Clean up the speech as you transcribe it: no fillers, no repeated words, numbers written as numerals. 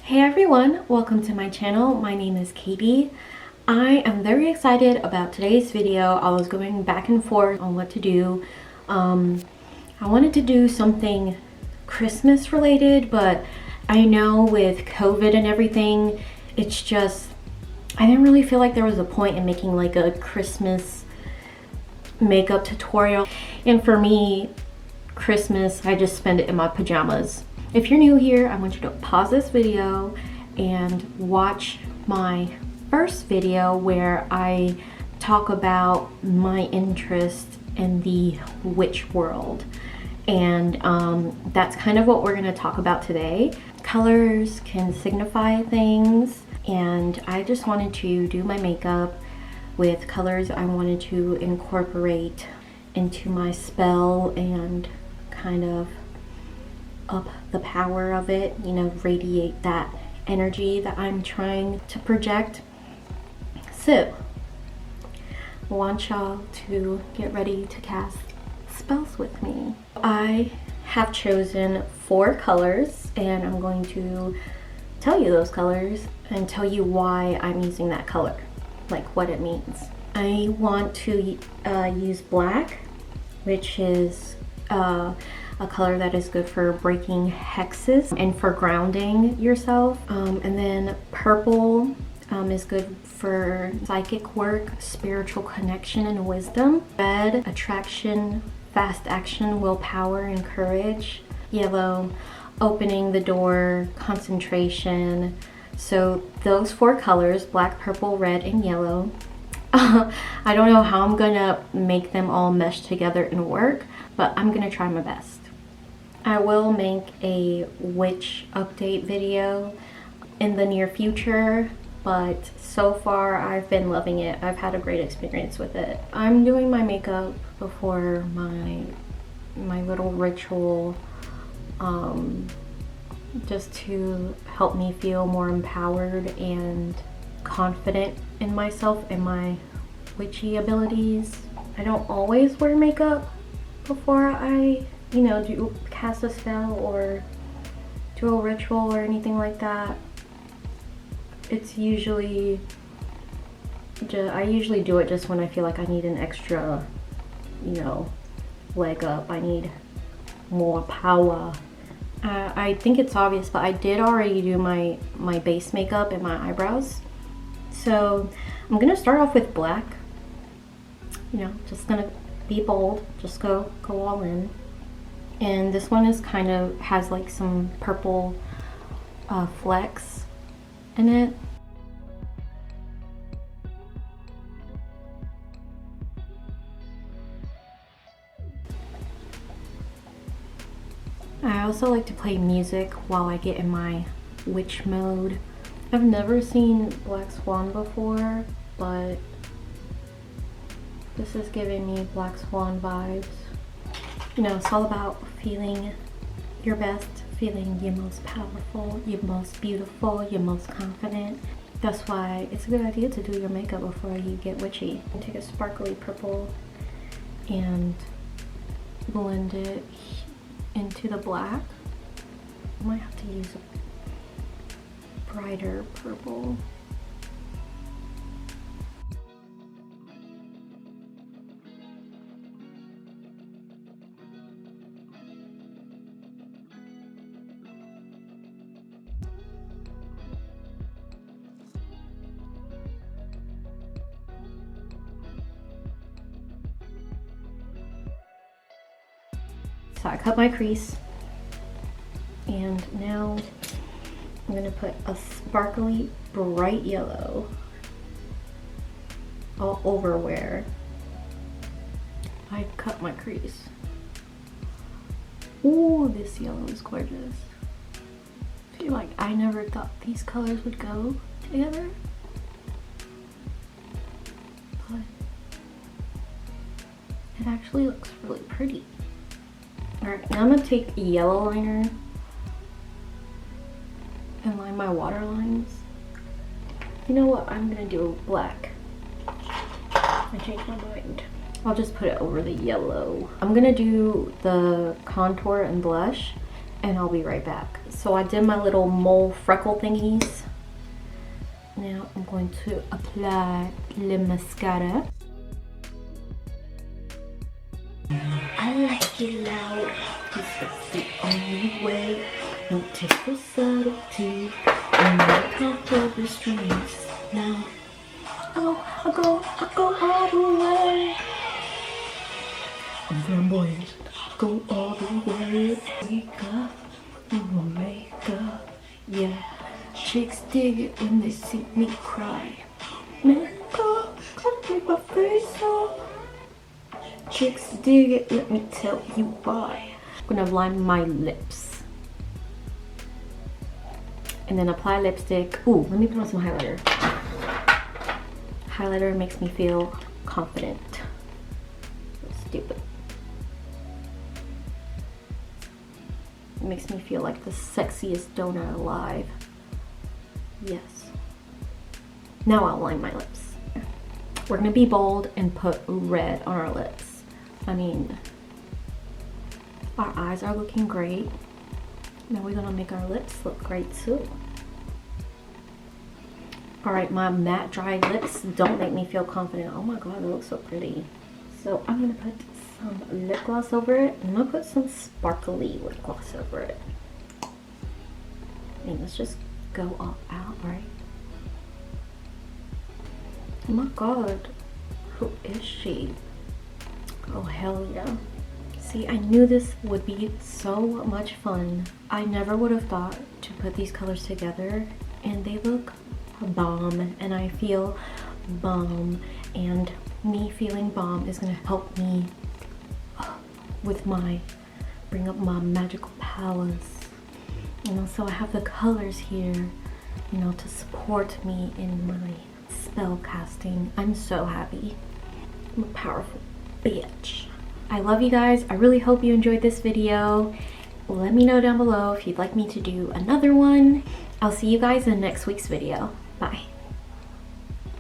Hey everyone, welcome to my channel. My name is Katie. I am very excited about today's video. I was going back and forth on what to do. I wanted to do something Christmas related, but I know with COVID and everything, it's just, I didn't really feel like there was a point in making like a Christmas makeup tutorial. And for me, Christmas, I just spend it in my pajamas. If you're new here, I want you to pause this video and watch my first video where I talk about my interest in the witch world. And that's kind of what we're going to talk about today. Colors can signify things, and I just wanted to do my makeup with colors I wanted to incorporate into my spell and kind of up the power of it, you know, radiate that energy that I'm trying to project. So I want y'all to get ready to cast spells with me. I have chosen 4 colors and I'm going to tell you those colors and tell you why I'm using that color, like what it means. I want to use black, which is a color that is good for breaking hexes and for grounding yourself. And then purple is good for psychic work, spiritual connection, and wisdom. Red, attraction, fast action, willpower, and courage. Yellow, opening the door, concentration. So those 4 colors, black, purple, red, and yellow. I don't know how I'm gonna make them all mesh together and work, but I'm gonna try my best. I will make a witch update video in the near future, but so far I've been loving it. I've had a great experience with it. I'm doing my makeup before my little ritual, just to help me feel more empowered and confident in myself and my witchy abilities. I don't always wear makeup before I, you know, do cast a spell or do a ritual or anything like that. It's usually I usually do it just when I feel like I need an extra, you know, leg up. I need more power. I think it's obvious, but I did already do my base makeup and my eyebrows. So I'm gonna start off with black. You know, just gonna be bold, just go all in. And this one is kind of has like some purple flecks in it. I also like to play music while I get in my witch mode. I've never seen Black Swan before, but this is giving me Black Swan vibes. You know, it's all about feeling your best, feeling your most powerful, your most beautiful, your most confident. That's why it's a good idea to do your makeup before you get witchy. And take a sparkly purple and blend it into the black. I might have to use a brighter purple. So I cut my crease, and now I'm gonna put a sparkly bright yellow all over where I cut my crease. Ooh, this yellow is gorgeous. I feel like I never thought these colors would go together, but it actually looks really pretty. Alright, now I'm going to take a yellow liner and line my water lines. You know what? I'm going to do black. I changed my mind. I'll just put it over the yellow. I'm going to do the contour and blush and I'll be right back. So I did my little mole freckle thingies. Now I'm going to apply the mascara. I like it loud, 'cause that's the only way. Don't take for subtlety, and I can't feel the strings. Now I go all the way. I'm flamboyant, go all the way. Makeup, makeup, yeah. Chicks dig it when they see me cry. Makeup, can't take my face off. Chicks dig it, let me tell you why. I'm gonna line my lips. And then apply lipstick. Ooh, let me put on some highlighter. Highlighter makes me feel confident. Let's do it. It makes me feel like the sexiest donut alive. Yes. Now I'll line my lips. We're gonna be bold and put red on our lips. I mean, our eyes are looking great. Now we're gonna make our lips look great too. All right, my matte dry lips don't make me feel confident. Oh my God, they look so pretty. So I'm gonna put some lip gloss over it. I'm gonna put some sparkly lip gloss over it. And let's just go all out, right? Oh my God, who is she? Oh hell yeah. See, I knew this would be so much fun. I never would have thought to put these colors together, and they look bomb, and I feel bomb, and me feeling bomb is gonna help me with bring up my magical powers. You know, so I have the colors here, you know, to support me in my spell casting. I'm so happy. I'm a powerful bitch. I love you guys. I really hope you enjoyed this video. Let me know down below if you'd like me to do another one. I'll see you guys in next week's video. Bye.